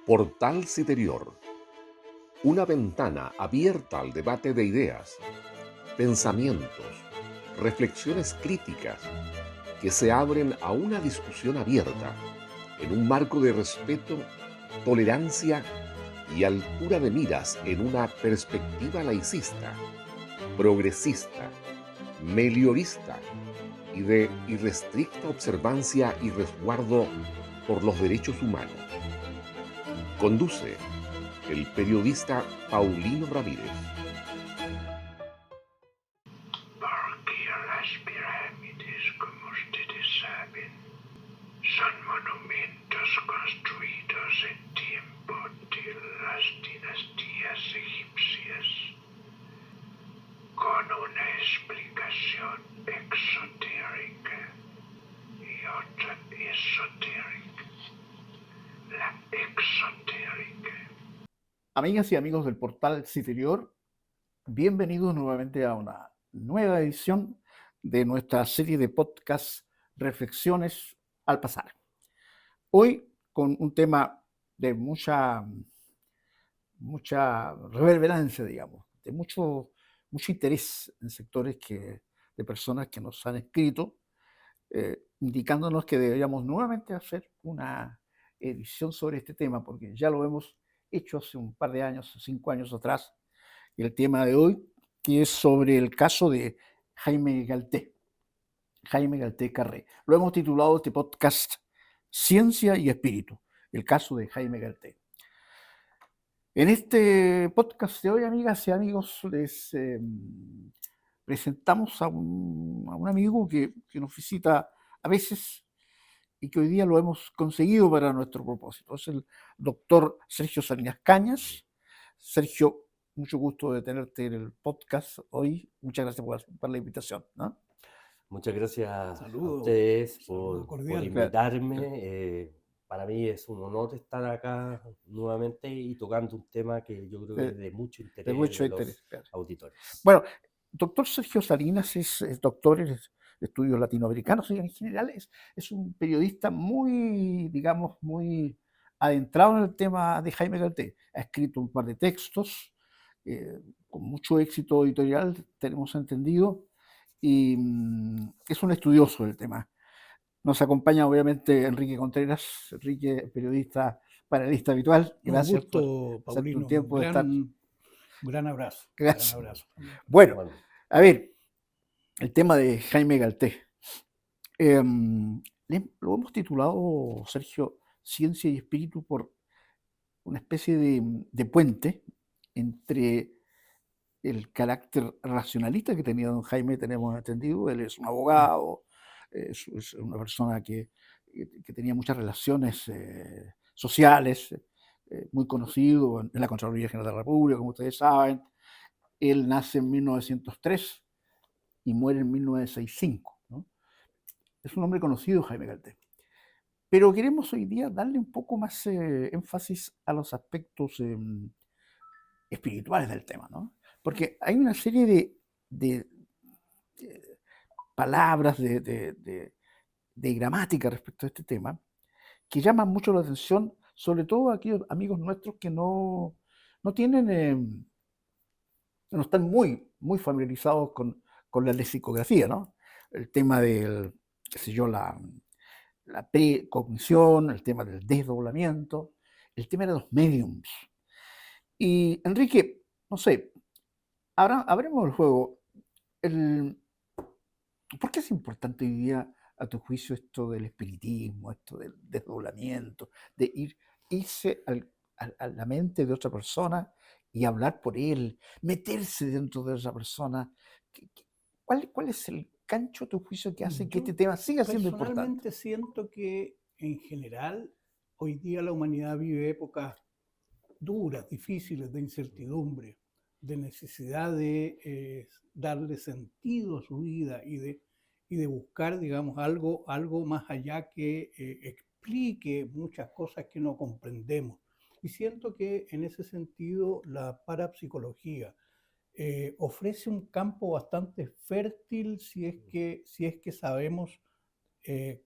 Portal Citerior, una ventana abierta al debate de ideas, pensamientos, reflexiones críticas que se abren a una discusión abierta en un marco de respeto, tolerancia y altura de miras en una perspectiva laicista, progresista, meliorista y de irrestricta observancia y resguardo por los derechos humanos. Conduce el periodista Paulino Ramírez. Porque las pirámides, como ustedes saben, son monumentos construidos en tiempo de las dinastías egipcias, con una explicación exotérica y otra esotérica. La exotérica. Amigas y amigos del portal Citerior, bienvenidos nuevamente a una nueva edición de nuestra serie de podcast Reflexiones al Pasar. Hoy con un tema de mucha reverberancia, digamos, de mucho interés en sectores de personas que nos han escrito, indicándonos que deberíamos nuevamente hacer una edición sobre este tema, porque ya lo hemos hecho hace un par de años, 5 años atrás, el tema de hoy, que es sobre el caso de Jaime Galté Carré. Lo hemos titulado este podcast Ciencia y Espíritu, el caso de Jaime Galté. En este podcast de hoy, amigas y amigos, les presentamos a un amigo que nos visita a veces y que hoy día lo hemos conseguido para nuestro propósito. Es el doctor Sergio Salinas Cañas. Sergio, mucho gusto de tenerte en el podcast hoy. Muchas gracias por la invitación, ¿no? Muchas gracias Saludo, a ustedes saludo por cordial. invitarme. Para mí es un honor estar acá nuevamente y tocando un tema que yo creo que es de mucho interés de los auditores. Bueno, doctor Sergio Salinas es doctor en estudios latinoamericanos y en general es un periodista muy, digamos, muy adentrado en el tema de Jaime Galté. Ha escrito un par de textos con mucho éxito editorial, tenemos entendido, y es un estudioso del tema. Nos acompaña obviamente Enrique Contreras, Enrique, periodista, panelista habitual. Gracias un gusto, por Paulino, un tiempo de estar. un gran abrazo. Gracias. Gran abrazo. Bueno, a ver, el tema de Jaime Galté. Lo hemos titulado, Sergio, Ciencia y Espíritu, por una especie de puente entre el carácter racionalista que tenía don Jaime, tenemos entendido. Él es un abogado, es una persona que tenía muchas relaciones sociales, muy conocido en la Contraloría General de la República, como ustedes saben. Él nace en 1903 y muere en 1965, ¿no? Es un hombre conocido, Jaime Galté. Pero queremos hoy día darle un poco más énfasis a los aspectos espirituales del tema, ¿no? Porque hay una serie de palabras, de gramática respecto a este tema que llaman mucho la atención, sobre todo a aquellos amigos nuestros que no tienen, no están muy familiarizados con la lexicografía, ¿no? El tema del, qué sé yo, la precognición, el tema del desdoblamiento, el tema de los mediums. Y Enrique, no sé, abremos el juego. ¿Por qué es importante hoy día, a tu juicio, esto del espiritismo, esto del desdoblamiento, de irse a la mente de otra persona y hablar por él, meterse dentro de esa persona? ¿Cuál es el gancho, a tu juicio, que hace que este tema siga siendo importante? Personalmente siento que, en general, hoy día la humanidad vive épocas duras, difíciles, de incertidumbre, de necesidad de darle sentido a su vida y de buscar, digamos, algo más allá que explique muchas cosas que no comprendemos. Y siento que en ese sentido la parapsicología ofrece un campo bastante fértil si es que sabemos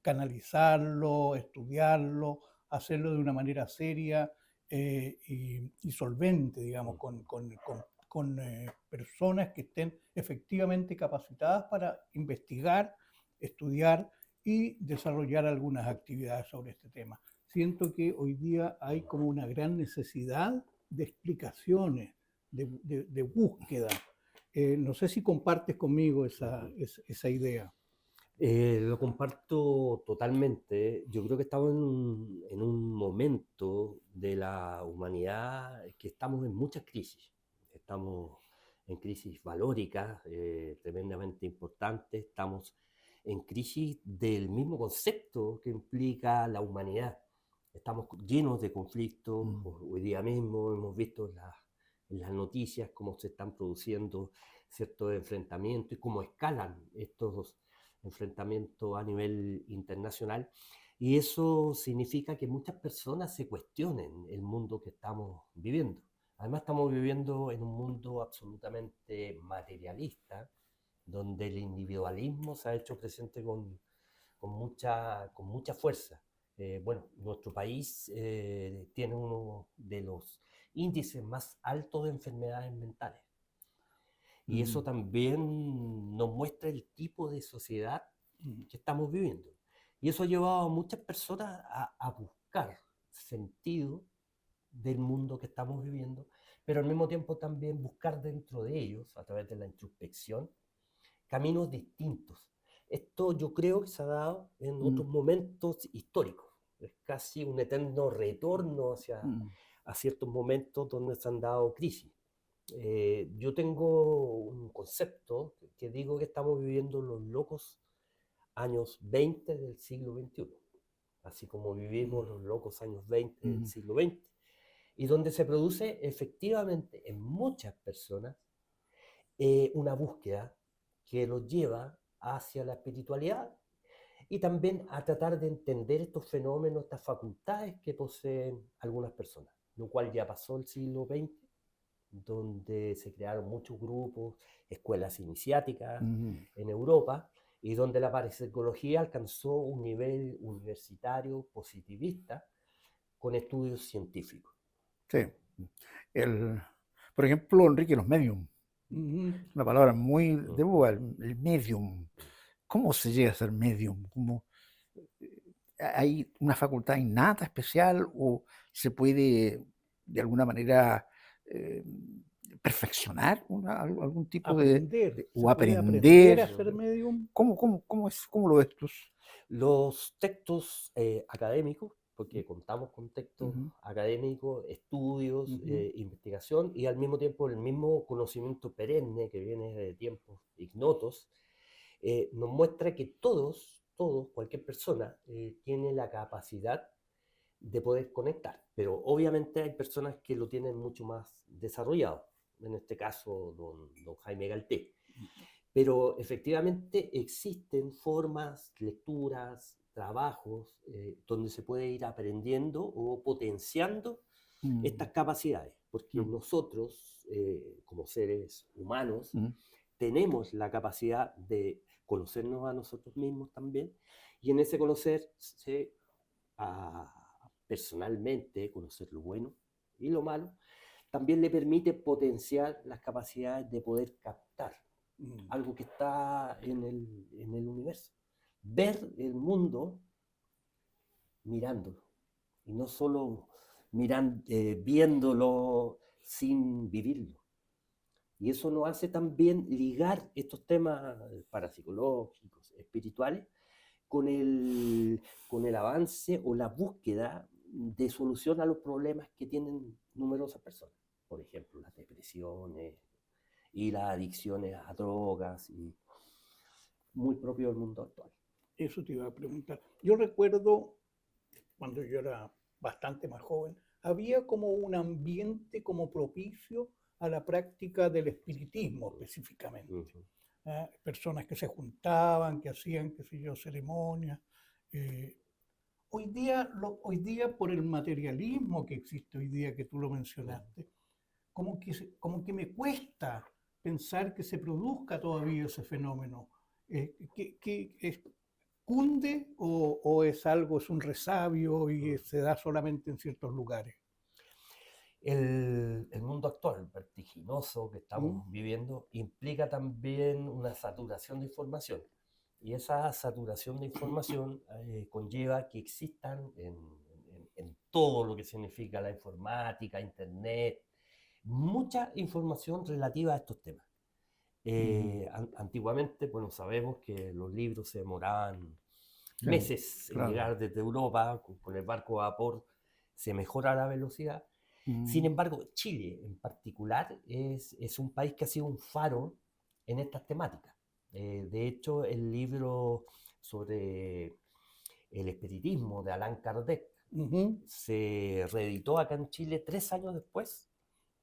canalizarlo, estudiarlo, hacerlo de una manera seria, y solvente, digamos, con personas que estén efectivamente capacitadas para investigar, estudiar y desarrollar algunas actividades sobre este tema. Siento que hoy día hay como una gran necesidad de explicaciones, de búsqueda. No sé si compartes conmigo esa idea. Lo comparto totalmente. Yo creo que estamos en un momento de la humanidad que estamos en muchas crisis. Estamos en crisis valóricas tremendamente importantes. Estamos en crisis del mismo concepto que implica la humanidad. Estamos llenos de conflictos. Hoy día mismo hemos visto en las noticias cómo se están produciendo ciertos enfrentamientos y cómo escalan estos enfrentamientos a nivel internacional. Y eso significa que muchas personas se cuestionen el mundo que estamos viviendo. Además, estamos viviendo en un mundo absolutamente materialista, donde el individualismo se ha hecho presente con mucha fuerza. Bueno, nuestro país tiene uno de los índices más altos de enfermedades mentales. Y eso también nos muestra el tipo de sociedad que estamos viviendo. Y eso ha llevado a muchas personas a buscar sentido del mundo que estamos viviendo, pero al mismo tiempo también buscar dentro de ellos, a través de la introspección, caminos distintos. Esto yo creo que se ha dado en otros momentos históricos. Es casi un eterno retorno a ciertos momentos donde se han dado crisis. Yo tengo un concepto que digo que estamos viviendo los locos años 20 del siglo XXI, así como vivimos los locos años 20 del siglo XX, y donde se produce efectivamente en muchas personas una búsqueda que los lleva hacia la espiritualidad y también a tratar de entender estos fenómenos, estas facultades que poseen algunas personas, lo cual ya pasó el siglo XX, donde se crearon muchos grupos, escuelas iniciáticas en Europa, y donde la parapsicología alcanzó un nivel universitario positivista con estudios científicos. Sí. Por ejemplo, Enrique, los medium. Una palabra muy de moda, el medium. ¿Cómo se llega a ser medium? ¿Hay una facultad innata, especial, o se puede de alguna manera perfeccionar algún tipo o aprender a ser medium? ¿Cómo lo ves tú? Los textos académicos, porque contamos con textos académicos, estudios, investigación, y al mismo tiempo el mismo conocimiento perenne que viene de tiempos ignotos, nos muestra que todos, cualquier persona, tiene la capacidad de poder conectar, pero obviamente hay personas que lo tienen mucho más desarrollado, en este caso don Jaime Galté. Pero efectivamente existen formas, lecturas, trabajos donde se puede ir aprendiendo o potenciando estas capacidades, porque nosotros, como seres humanos, tenemos la capacidad de conocernos a nosotros mismos también, y en ese conocerse personalmente, conocer lo bueno y lo malo, también le permite potenciar las capacidades de poder captar algo que está en el universo. Ver el mundo mirándolo, y no solo viéndolo sin vivirlo. Y eso nos hace también ligar estos temas parapsicológicos, espirituales, con el avance o la búsqueda de solución a los problemas que tienen numerosas personas. Por ejemplo, las depresiones y las adicciones a drogas, y muy propio del mundo actual. Eso te iba a preguntar. Yo recuerdo, cuando yo era bastante más joven, había como un ambiente como propicio a la práctica del espiritismo específicamente. Personas que se juntaban, que hacían, qué sé yo, ceremonias. Hoy día, por el materialismo que existe hoy día, que tú lo mencionaste, como que me cuesta pensar que se produzca todavía ese fenómeno. ¿Cunde o es un resabio y se da solamente en ciertos lugares? El mundo actual, vertiginoso que estamos viviendo, implica también una saturación de información. Y esa saturación de información conlleva que existan en todo lo que significa la informática, Internet, mucha información relativa a estos temas. Antiguamente, bueno, sabemos que los libros se demoraban meses en llegar desde Europa, con el barco a vapor se mejora la velocidad. Sin embargo, Chile en particular es un país que ha sido un faro en estas temáticas. De hecho, el libro sobre el espiritismo de Allan Kardec se reeditó acá en Chile 3 años después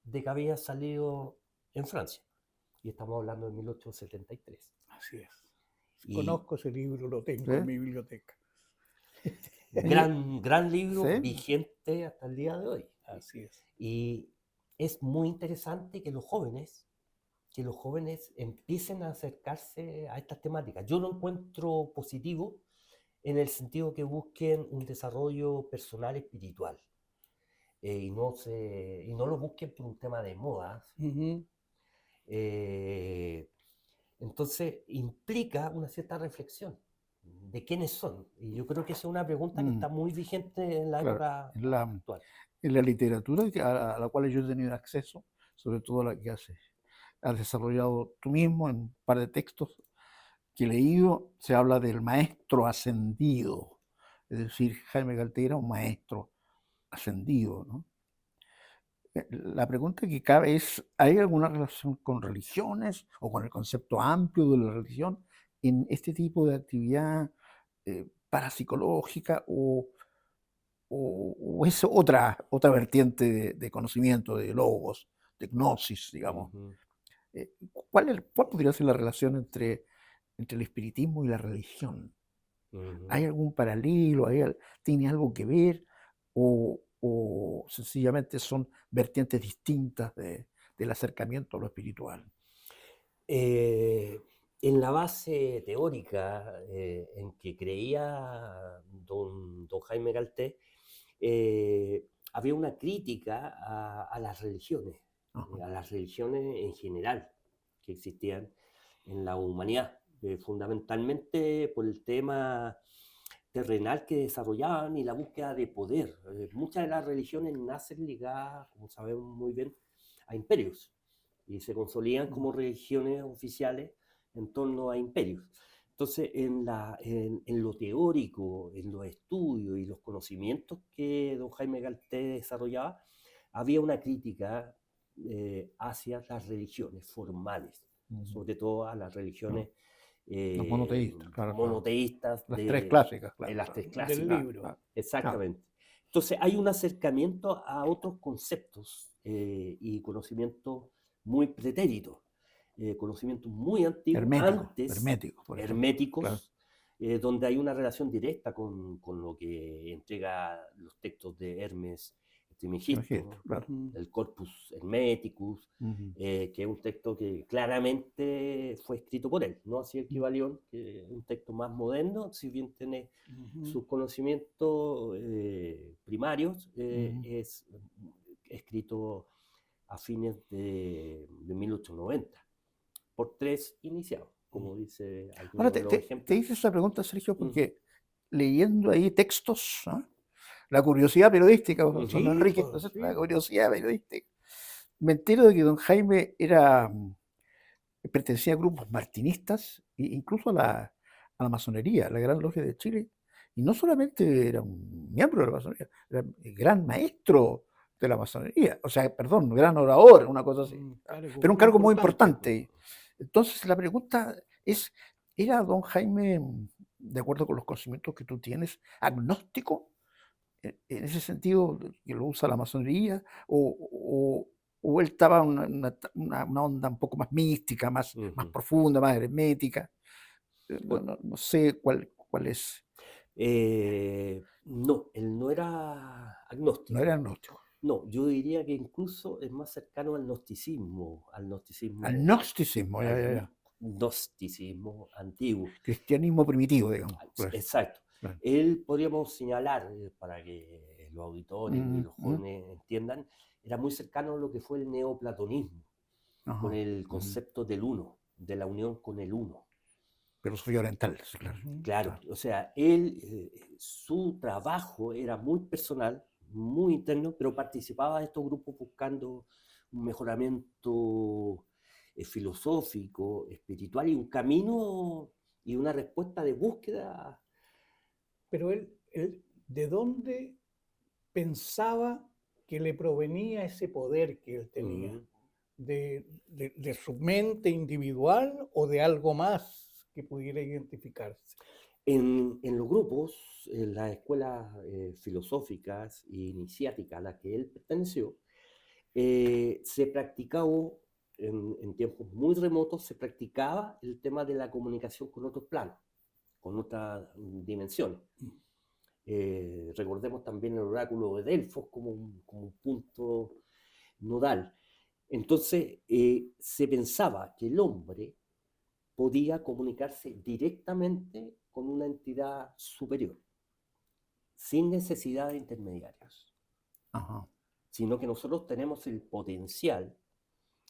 de que había salido en Francia. Y estamos hablando de 1873. Así es. Conozco ese libro, lo tengo en mi biblioteca. Gran libro, vigente hasta el día de hoy. Así es. Y es muy interesante que los jóvenes empiecen a acercarse a estas temáticas. Yo lo encuentro positivo en el sentido que busquen un desarrollo personal espiritual y no lo busquen por un tema de moda. Entonces implica una cierta reflexión de quiénes son. Y yo creo que esa es una pregunta que está muy vigente en la época actual. En la literatura a la cual yo he tenido acceso, sobre todo la que has desarrollado tú mismo en un par de textos que he leído, se habla del maestro ascendido. Es decir, Jaime Galté era un maestro ascendido, ¿no? La pregunta que cabe es, ¿hay alguna relación con religiones o con el concepto amplio de la religión en este tipo de actividad parapsicológica o es otra vertiente de conocimiento, de logos, de gnosis, digamos? ¿Cuál podría ser la relación entre el espiritismo y la religión? ¿Hay algún paralelo? ¿Tiene algo que ver? ¿O sencillamente son vertientes distintas del acercamiento a lo espiritual? En la base teórica en que creía don Jaime Galté, había una crítica a las religiones, en general que existían en la humanidad, fundamentalmente por el tema terrenal que desarrollaban y la búsqueda de poder. Muchas de las religiones nacen ligadas, como sabemos muy bien, a imperios y se consolidan como religiones oficiales en torno a imperios. Entonces, en lo teórico, en los estudios y los conocimientos que don Jaime Galté desarrollaba, había una crítica hacia las religiones formales, sobre todo a las religiones los monoteístas, claro, monoteístas. Las tres clásicas, claro. Las tres clásicas. Del libro. Exactamente. Entonces, hay un acercamiento a otros conceptos y conocimientos muy pretéritos. Conocimientos muy antiguos, herméticos, claro. Donde hay una relación directa con lo que entrega los textos de Hermes Trismegisto, claro. el Corpus Hermeticus, que es un texto que claramente fue escrito por él, no así el Kybalión, que es un texto más moderno, si bien tiene sus conocimientos primarios, es escrito a fines de 1890. Por 3 iniciados, como dice alguno Ahora, de los ejemplos. te hice esa pregunta, Sergio, porque leyendo ahí textos, la curiosidad periodística, José Enrique, la curiosidad periodística, me entero de que don Jaime pertenecía a grupos martinistas, e incluso a la masonería, a la Gran Logia de Chile, y no solamente era un miembro de la masonería, era el gran maestro de la masonería, o sea, perdón, gran orador, una cosa así, pero un cargo muy importante. Entonces la pregunta es, ¿era don Jaime, de acuerdo con los conocimientos que tú tienes, agnóstico? En ese sentido, que lo usa la masonería, o él estaba en una onda un poco más mística, más profunda, más hermética. No sé cuál es. No, él no era agnóstico. No era agnóstico. No, yo diría que incluso es más cercano al gnosticismo. Al gnosticismo, ya. Gnosticismo antiguo. Cristianismo primitivo, digamos. Exacto. Claro. Él podríamos señalar, para que los auditores y los jóvenes entiendan, era muy cercano a lo que fue el neoplatonismo, con el concepto del uno, de la unión con el uno. Filosofía oriental, sí, claro. Claro, o sea, él, su trabajo era muy personal, muy interno, pero participaba de estos grupos buscando un mejoramiento filosófico, espiritual y un camino y una respuesta de búsqueda. Pero él, ¿de dónde pensaba que le provenía ese poder que él tenía? ¿De su mente individual o de algo más que pudiera identificarse? En los grupos, en las escuelas filosóficas e iniciáticas a las que él perteneció, se practicaba, en tiempos muy remotos, se practicaba el tema de la comunicación con otros planos, con otras dimensiones. Recordemos también el oráculo de Delfos como un punto nodal. Entonces, se pensaba que el hombre podía comunicarse directamente con una entidad superior, sin necesidad de intermediarios, sino que nosotros tenemos el potencial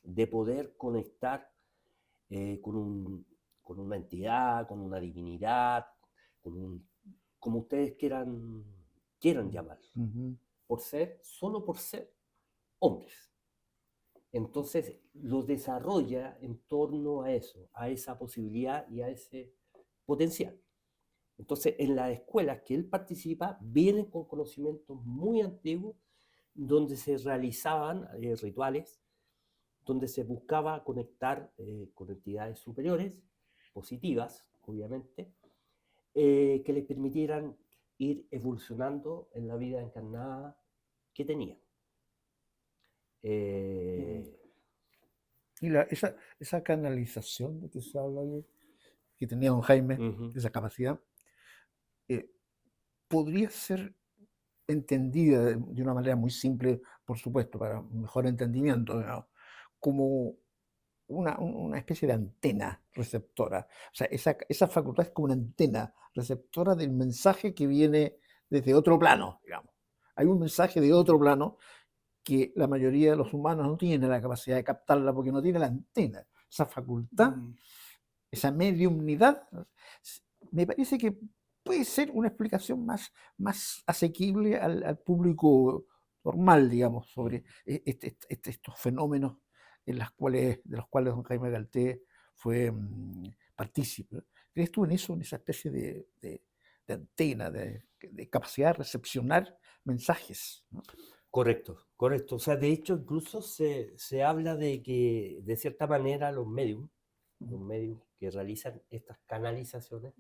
de poder conectar con una entidad, con una divinidad, como ustedes quieran llamarlo, solo por ser hombres. Entonces lo desarrolla en torno a eso, a esa posibilidad y a ese potencial. Entonces en las escuelas que él participa vienen con conocimientos muy antiguos donde se realizaban rituales, donde se buscaba conectar con entidades superiores, positivas, obviamente, que les permitieran ir evolucionando en la vida encarnada que tenían. Y esa canalización de que se habla ayer, que tenía don Jaime, esa capacidad, podría ser entendida de una manera muy simple, por supuesto, para un mejor entendimiento, ¿no? Como una especie de antena receptora. O sea, esa facultad es como una antena receptora del mensaje que viene desde otro plano, digamos. Hay un mensaje de otro plano que la mayoría de los humanos no tienen la capacidad de captarla porque no tiene la antena. Esa facultad, esa mediumnidad, me parece que puede ser una explicación más asequible al público normal, digamos, sobre estos fenómenos de los cuales don Jaime Galté fue partícipe. ¿Crees tú en eso, en esa especie de antena, de capacidad de recepcionar mensajes, ¿no? Correcto. O sea, de hecho, incluso se habla de que, de cierta manera, los medios que realizan estas canalizaciones,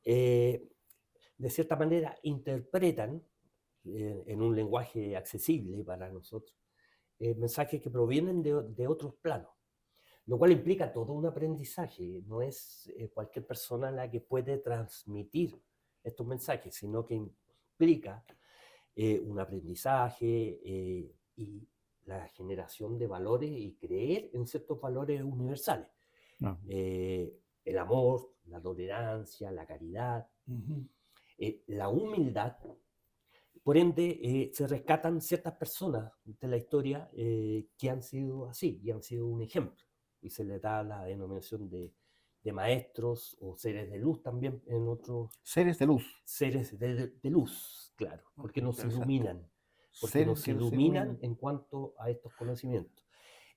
de cierta manera interpretan en un lenguaje accesible para nosotros mensajes que provienen de otros planos, lo cual implica todo un aprendizaje. No es cualquier persona la que puede transmitir estos mensajes, sino que implica un aprendizaje y la generación de valores y creer en ciertos valores universales. El amor, la tolerancia, la caridad, la humildad. Por ende, se rescatan ciertas personas de la historia que han sido así y han sido un ejemplo. Y se les da la denominación de maestros o seres de luz también en otros... Seres de luz. Seres de luz, claro, porque nos iluminan. Porque nos iluminan en cuanto a estos conocimientos.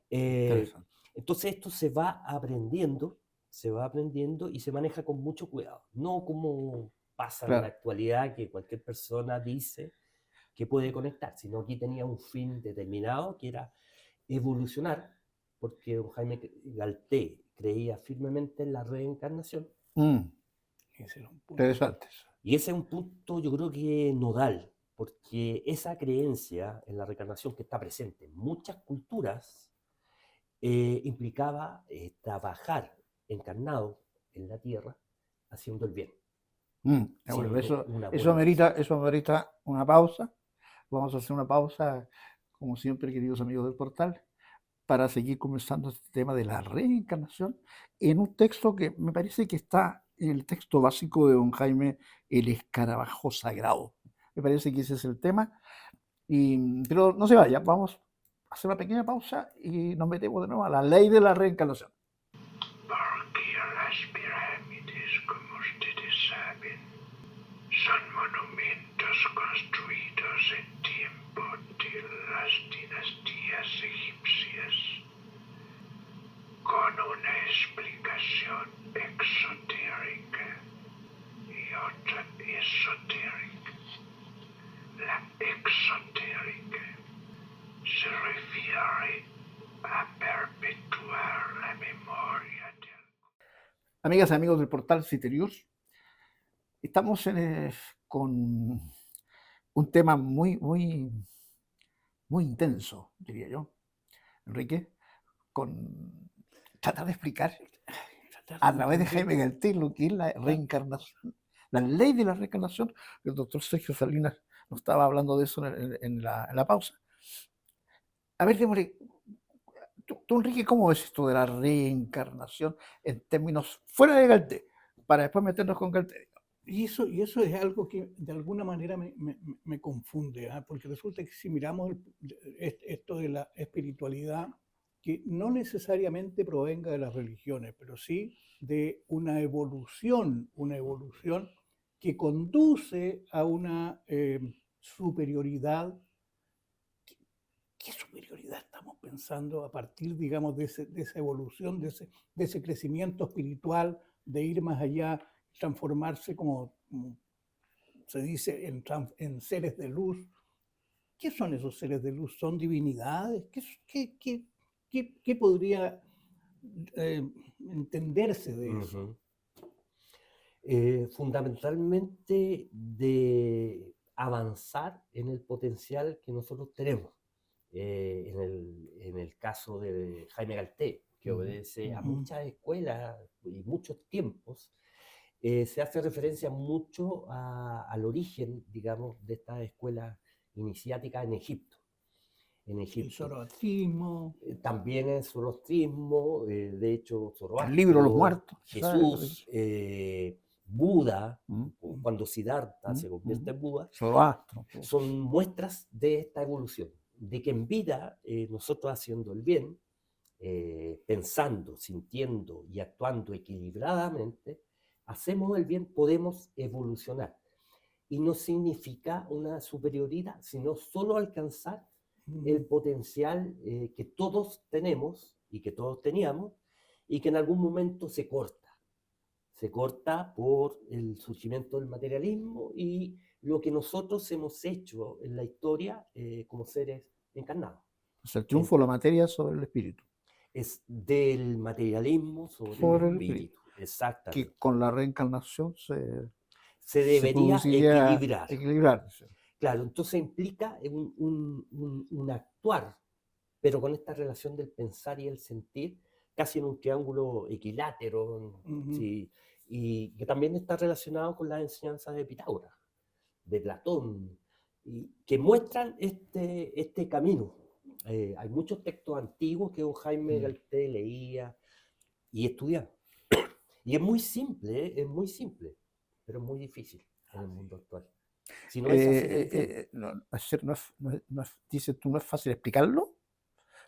Entonces esto se va aprendiendo y se maneja con mucho cuidado. No como pasa en la actualidad, que cualquier persona dice que puede conectar, sino que tenía un fin determinado, que era evolucionar, porque don Jaime Galté creía firmemente en la reencarnación. Interesante. Y ese es un punto, yo creo que nodal, porque esa creencia en la reencarnación que está presente en muchas culturas implicaba trabajar encarnado en la tierra haciendo el bien. Bueno, eso amerita una pausa. Vamos a hacer una pausa, como siempre, queridos amigos del portal, para seguir conversando este tema de la reencarnación en un texto que me parece que está en el texto básico de don Jaime, El Escarabajo Sagrado, Me parece que ese es el tema. Pero no se vaya, vamos a hacer una pequeña pausa y nos metemos de nuevo a la ley de la reencarnación. Porque las pirámides, como ustedes saben, son monumentos construidos en tiempo de las dinastías egipcias, con una explicación exotérica y otra esotérica. La exotérica se refiere a perpetuar la memoria del... Amigas y amigos del portal Citerius, estamos con un tema muy intenso, diría yo, Enrique, con tratar de explicar a través de Jaime Galté lo que es la reencarnación, la ley de la reencarnación. El doctor Sergio Salinas nos estaba hablando de eso en la pausa. A ver, démosle, tú, Enrique, ¿cómo ves esto de la reencarnación en términos fuera de Galté, para después meternos con Galté? Y eso es algo que de alguna manera me confunde, porque resulta que si miramos esto de la espiritualidad, que no necesariamente provenga de las religiones, pero sí de una evolución que conduce a una superioridad. ¿Qué superioridad estamos pensando a partir, digamos, de esa evolución, de ese crecimiento espiritual, de ir más allá, transformarse, como se dice, en seres de luz? ¿Qué son esos seres de luz? ¿Son divinidades? ¿Qué podría entenderse de eso? Fundamentalmente de avanzar en el potencial que nosotros tenemos. En el caso de Jaime Galté, que obedece a muchas escuelas y muchos tiempos, se hace referencia mucho al origen, digamos, de estas escuelas iniciáticas en Egipto. El zoroastrismo. También el zoroastrismo, de hecho, Zoroastro, el libro de los muertos, Jesús, Buda, cuando Siddhartha se convierte en Buda, Zoroastro, son muestras de esta evolución, de que en vida nosotros haciendo el bien, pensando, sintiendo y actuando equilibradamente, hacemos el bien, podemos evolucionar. Y no significa una superioridad, sino solo alcanzar el potencial que todos tenemos y que todos teníamos, y que en algún momento se corta. Se corta por el surgimiento del materialismo y lo que nosotros hemos hecho en la historia como seres encarnados. Es el triunfo de la materia sobre el espíritu. Es del materialismo sobre el espíritu. Exactamente. Que con la reencarnación se debería equilibrar. Claro, entonces implica un actuar, pero con esta relación del pensar y el sentir, casi en un triángulo equilátero, ¿sí? Y que también está relacionado con las enseñanzas de Pitágoras, de Platón, y que muestran este camino. Hay muchos textos antiguos que don Jaime Galté leía y estudiaba. Y es muy simple, pero es muy difícil en el mundo actual. Si no dices tú, ¿no es fácil explicarlo?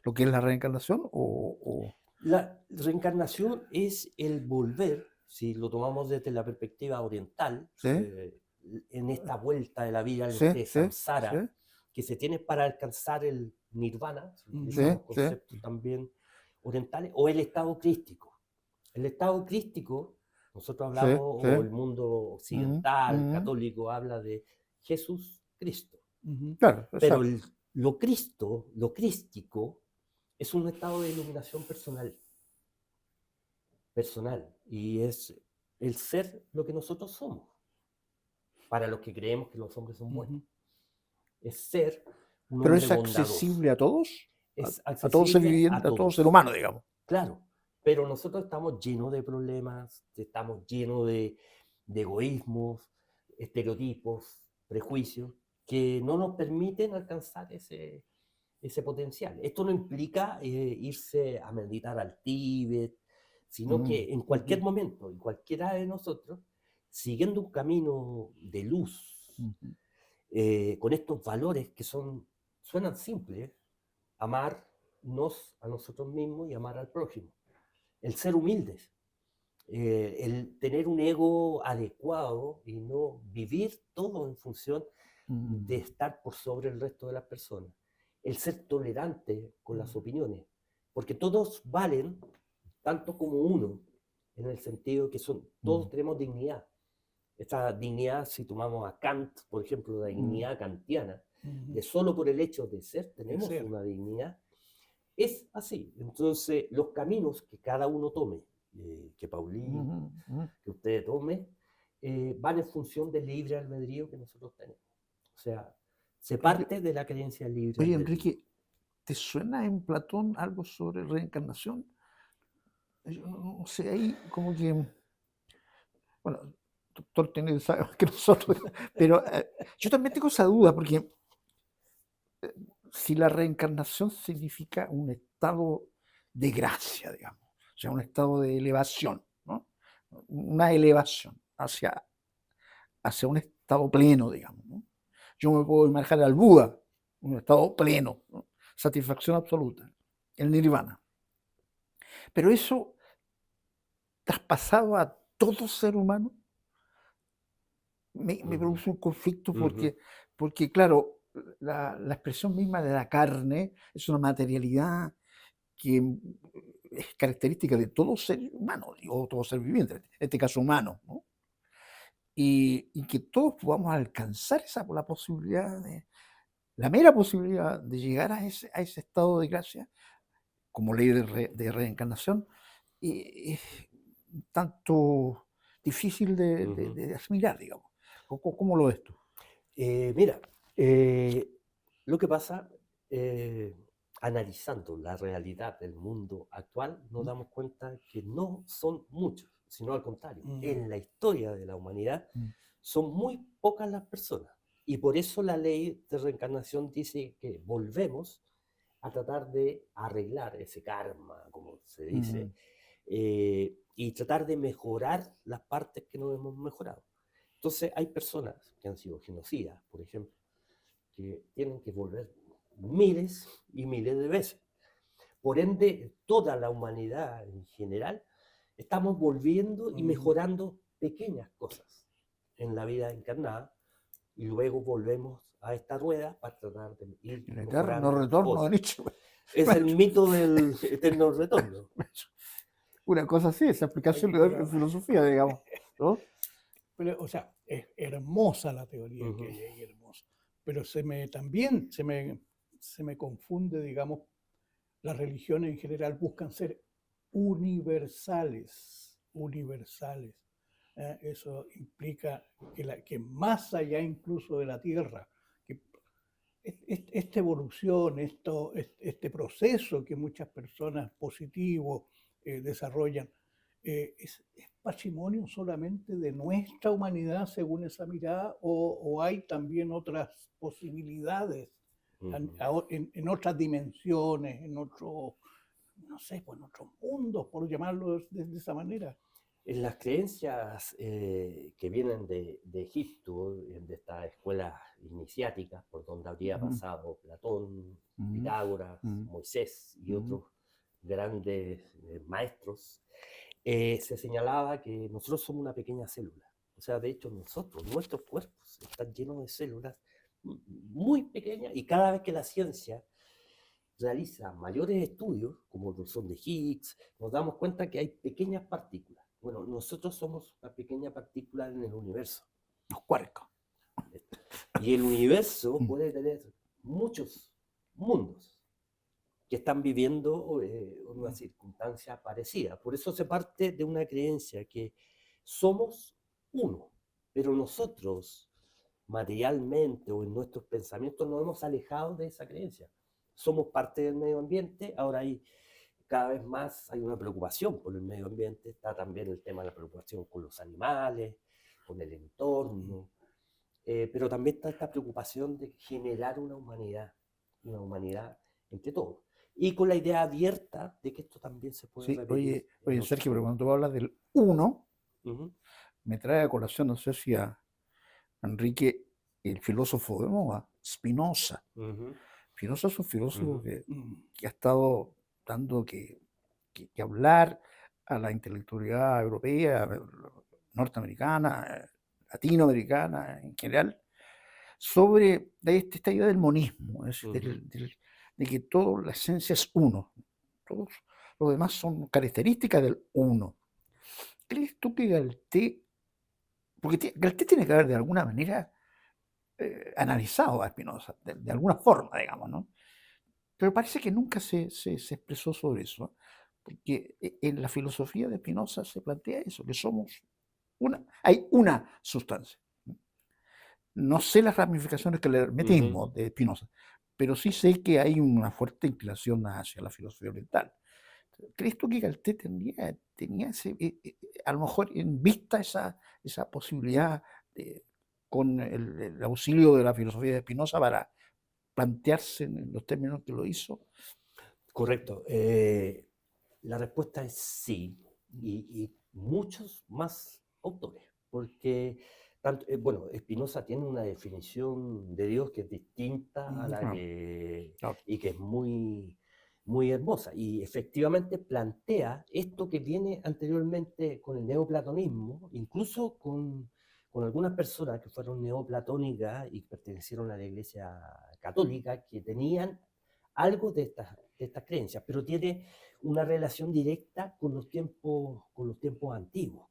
¿Lo que es la reencarnación? La reencarnación es el volver, si lo tomamos desde la perspectiva oriental, ¿sí? En esta vuelta de la vida de samsara, que se tiene para alcanzar el nirvana, son conceptos también orientales, o el estado crístico. El estado crístico, nosotros hablamos, o el mundo occidental, católico, habla de Jesús Cristo. Claro, pero lo crístico, es un estado de iluminación personal, y es el ser lo que nosotros somos, para los que creemos que los hombres son buenos. Es ser un hombre bondadoso. ¿Pero es accesible a todos? Es accesible a todo ser viviente, a todo ser humano, digamos. Claro, pero nosotros estamos llenos de problemas, estamos llenos de egoísmos, estereotipos, prejuicios, que no nos permiten alcanzar ese potencial. Esto no implica irse a meditar al Tíbet, sino que en cualquier momento, en cualquiera de nosotros, siguiendo un camino de luz, con estos valores que suenan simples: amarnos a nosotros mismos y amar al prójimo, el ser humildes, el tener un ego adecuado y no vivir todo en función de estar por sobre el resto de las personas, el ser tolerante con las opiniones, porque todos valen tanto como uno, en el sentido que todos tenemos dignidad. Esta dignidad, si tomamos a Kant, por ejemplo, la dignidad kantiana, de solo por el hecho de ser, tenemos una dignidad, es así. Entonces, los caminos que cada uno tome, que Paulín, que usted tome, van en función del libre albedrío que nosotros tenemos. O sea, se parte de la creencia libre Oye, albedrío. Enrique, ¿te suena en Platón algo sobre reencarnación? Yo no sé, ahí como que, bueno, el doctor tiene sabe más que nosotros, pero yo también tengo esa duda, porque si la reencarnación significa un estado de gracia, digamos, o sea, un estado de elevación, ¿no? Una elevación hacia un estado pleno, digamos, ¿no? Yo me puedo imaginar al Buda, un estado pleno, ¿no? Satisfacción absoluta, el nirvana. Pero eso traspasado a todo ser humano me produce un conflicto porque claro, la expresión misma de la carne es una materialidad que es característica de todo ser humano, o todo ser viviente, en este caso humano, ¿no? Y que todos podamos alcanzar la posibilidad la mera posibilidad de llegar a ese estado de gracia como ley de reencarnación, es un tanto difícil de asimilar, digamos. ¿Cómo lo ves tú? Mira, lo que pasa, analizando la realidad del mundo actual, nos damos cuenta que no son muchos, sino al contrario. En la historia de la humanidad son muy pocas las personas. Y por eso la ley de reencarnación dice que volvemos a tratar de arreglar ese karma, como se dice, y tratar de mejorar las partes que no hemos mejorado. Entonces hay personas que han sido genocidas, por ejemplo, que tienen que volver miles y miles de veces. Por ende, toda la humanidad en general estamos volviendo y mejorando pequeñas cosas en la vida encarnada, y luego volvemos a esta rueda para tratar de ir El eterno mejorando retorno de cosas. Nietzsche. Es el mito del eterno retorno. Una cosa así, esa explicación de filosofía, digamos, ¿no? Pero, o sea, es hermosa la teoría que hay ahí, hermosa. Pero también se me confunde, digamos, las religiones en general buscan ser universales. Eso implica que más allá incluso de la Tierra, que esta evolución, este proceso que muchas personas positivos desarrollan, es patrimonio solamente de nuestra humanidad según esa mirada, o hay también otras posibilidades en otras dimensiones, en otros, no sé, pues en otros mundos, por llamarlo de esa manera. En las creencias que vienen de Egipto, de estas escuelas iniciáticas, por donde habría pasado Platón, Pitágoras, Moisés y otros grandes maestros, se señalaba que nosotros somos una pequeña célula. O sea, de hecho, nuestros cuerpos están llenos de células muy pequeñas, y cada vez que la ciencia realiza mayores estudios, como son de Higgs, nos damos cuenta que hay pequeñas partículas. Bueno, nosotros somos una pequeña partícula en el universo. Los quarks. Y el universo puede tener muchos mundos que están viviendo una circunstancia parecida. Por eso se parte de una creencia que somos uno, pero nosotros materialmente o en nuestros pensamientos nos hemos alejado de esa creencia. Somos parte del medio ambiente, ahora cada vez más hay una preocupación por el medio ambiente, está también el tema de la preocupación con los animales, con el entorno, pero también está esta preocupación de generar una humanidad entre todos. Y con la idea abierta de que esto también se puede repetir. Oye, Sergio, pero cuando tú hablas del uno, me trae a colación, no sé si a Enrique, el filósofo de moda, Spinoza. Ujú, Spinoza es un filósofo ujú. que ha estado dando que hablar a la intelectualidad europea, norteamericana, latinoamericana en general, sobre esta idea del monismo, es decir, Ujú. de que toda la esencia es uno, todos los demás son características del uno. ¿Crees tú que Galté, porque Galté tiene que haber de alguna manera analizado a Spinoza, de alguna forma, digamos, ¿no? Pero parece que nunca se expresó sobre eso, porque en la filosofía de Spinoza se plantea eso, que somos hay una sustancia. No sé las ramificaciones que el Ujú. hermetismo de Spinoza, pero sí sé que hay una fuerte inclinación hacia la filosofía oriental. ¿Crees tú que Galté tenía ese, a lo mejor en vista esa posibilidad con el auxilio de la filosofía de Spinoza para plantearse en los términos que lo hizo? Correcto. La respuesta es sí, y muchos más autores, porque bueno, Spinoza tiene una definición de Dios que es distinta a la Claro, que claro. y que es muy muy hermosa, y efectivamente plantea esto que viene anteriormente con el neoplatonismo, incluso con algunas personas que fueron neoplatónicas y pertenecieron a la Iglesia Católica, que tenían algo de estas creencias, pero tiene una relación directa con los tiempos antiguos,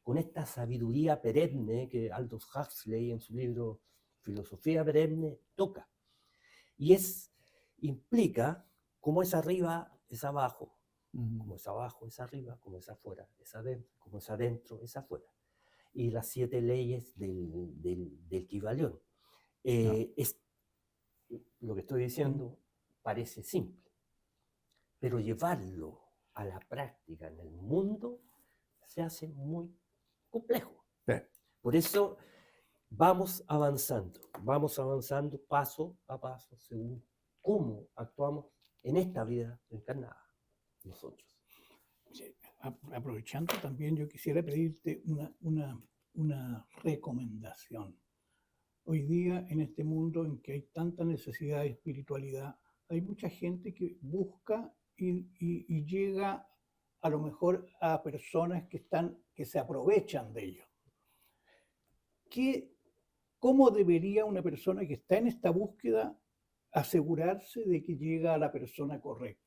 con esta sabiduría perenne que Aldous Huxley en su libro Filosofía Perenne toca. Y implica cómo es arriba, es abajo, como es abajo, es arriba, como es afuera, es adentro, como es adentro, es afuera. Y las 7 leyes del Kybalión. Claro. Lo que estoy diciendo parece simple, pero llevarlo a la práctica en el mundo se hace muy complejo. Sí. Por eso vamos avanzando paso a paso según cómo actuamos en esta vida encarnada nosotros. Sí, aprovechando también, yo quisiera pedirte una recomendación. Hoy día, en este mundo en que hay tanta necesidad de espiritualidad, hay mucha gente que busca y llega a lo mejor a personas que se aprovechan de ello. ¿Cómo debería una persona que está en esta búsqueda asegurarse de que llega a la persona correcta?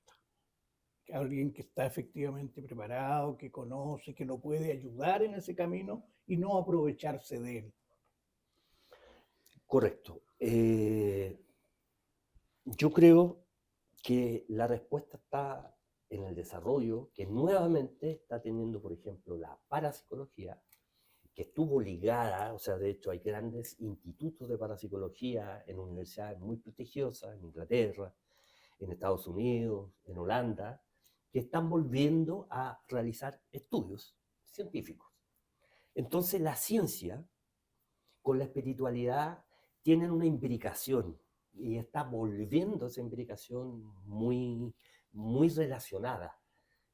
Alguien que está efectivamente preparado, que conoce, que lo puede ayudar en ese camino y no aprovecharse de él. Correcto. Yo creo que la respuesta está en el desarrollo que nuevamente está teniendo, por ejemplo, la parapsicología, que estuvo ligada, o sea, de hecho hay grandes institutos de parapsicología en universidades muy prestigiosas, en Inglaterra, en Estados Unidos, en Holanda, que están volviendo a realizar estudios científicos. Entonces la ciencia con la espiritualidad tienen una imbricación y está volviendo esa imbricación muy, muy relacionada.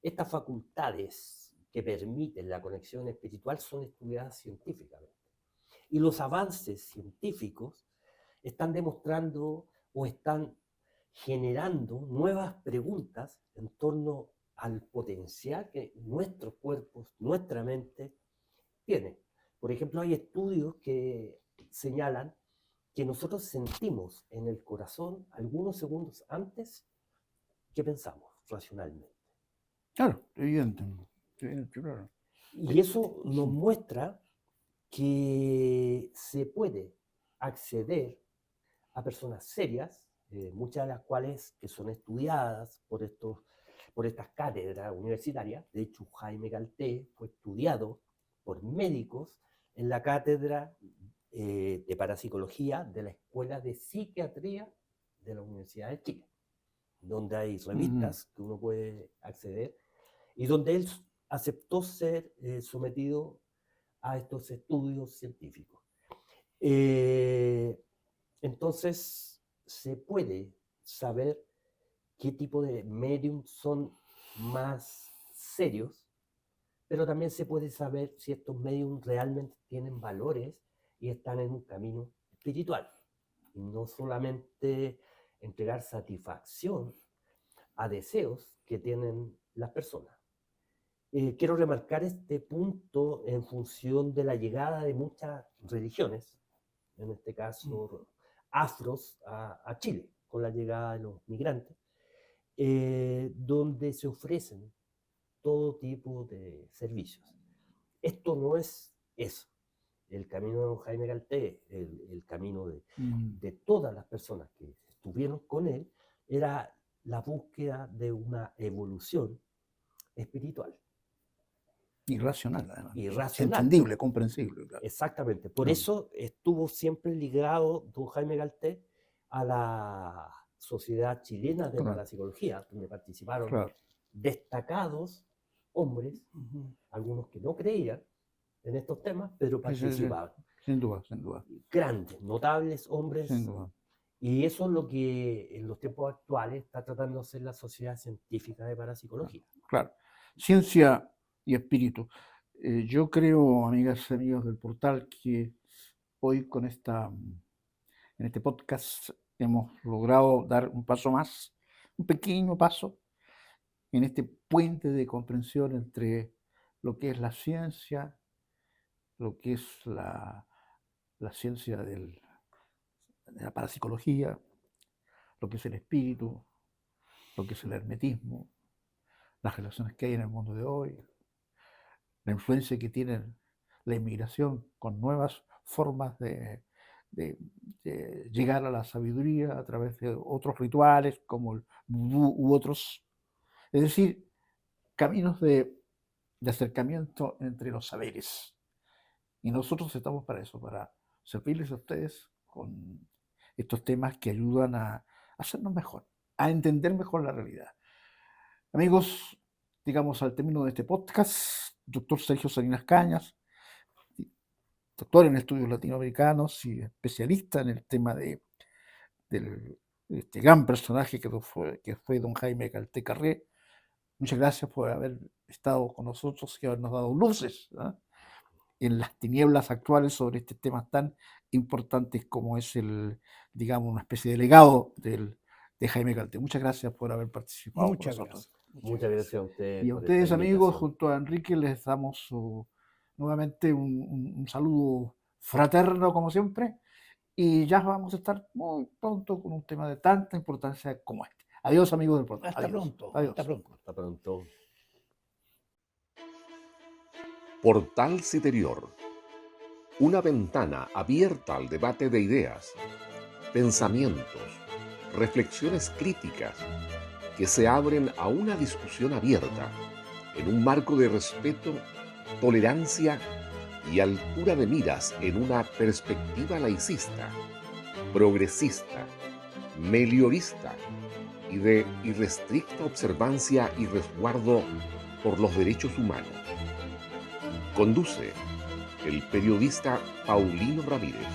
Estas facultades que permiten la conexión espiritual son estudiadas científicamente. Y los avances científicos están demostrando o están generando nuevas preguntas en torno al potencial que nuestros cuerpos, nuestra mente tiene. Por ejemplo, hay estudios que señalan que nosotros sentimos en el corazón algunos segundos antes que pensamos racionalmente. Claro, evidente. Claro. Y eso nos muestra que se puede acceder a personas serias, muchas de las cuales que son estudiadas por estas cátedras universitarias. De hecho, Jaime Galté fue estudiado por médicos en la cátedra de parapsicología de la Escuela de Psiquiatría de la Universidad de Chile, donde hay revistas que uno puede acceder y donde él aceptó ser sometido a estos estudios científicos. Entonces, se puede saber qué tipo de medium son más serios, pero también se puede saber si estos mediums realmente tienen valores y están en un camino espiritual, y no solamente entregar satisfacción a deseos que tienen las personas. Quiero remarcar este punto en función de la llegada de muchas religiones, en este caso afros, a Chile, con la llegada de los migrantes, donde se ofrecen todo tipo de servicios. Esto no es eso. El camino de don Jaime Galté, el camino de todas las personas que estuvieron con él, era la búsqueda de una evolución espiritual. Irracional, además. Irracional. Entendible, comprensible. Claro. Exactamente. Por eso estuvo siempre ligado don Jaime Galté a la Sociedad Chilena de Parapsicología, donde participaron destacados hombres, algunos que no creían en estos temas, pero participaban. Sin duda, sin duda. Grandes, notables hombres. Sin duda. Y eso es lo que en los tiempos actuales está tratando de hacer la Sociedad Científica de Parapsicología. Claro. Ciencia y espíritu. Yo creo, amigas y amigos del portal, que hoy en este podcast hemos logrado dar un paso más, un pequeño paso, en este puente de comprensión entre lo que es la ciencia, lo que es la ciencia de la parapsicología, lo que es el espíritu, lo que es el hermetismo, las relaciones que hay en el mundo de hoy, la influencia que tiene la inmigración con nuevas formas de llegar a la sabiduría a través de otros rituales como el vudú u otros. Es decir, caminos de acercamiento entre los saberes. Y nosotros estamos para eso, para servirles a ustedes con estos temas que ayudan a hacernos mejor, a entender mejor la realidad. Amigos, llegamos al término de este podcast. Doctor Sergio Salinas Cañas, doctor en estudios latinoamericanos y especialista en el tema de este gran personaje que fue don Jaime Galté Carré. Muchas gracias por haber estado con nosotros y habernos dado luces en las tinieblas actuales sobre estos temas tan importantes como es digamos, una especie de legado de Jaime Galté. Muchas gracias por haber participado. Muchas gracias. Muchas gracias a ustedes. Y a ustedes, amigos, junto a Enrique, les damos nuevamente un saludo fraterno, como siempre, y ya vamos a estar muy pronto con un tema de tanta importancia como este. Adiós, amigos del portal. Hasta pronto. Adiós. Hasta pronto. Hasta pronto. Portal Citerior. Una ventana abierta al debate de ideas, pensamientos, reflexiones críticas que se abren a una discusión abierta en un marco de respeto, tolerancia y altura de miras en una perspectiva laicista, progresista, meliorista y de irrestricta observancia y resguardo por los derechos humanos. Conduce el periodista Paulino Ramírez.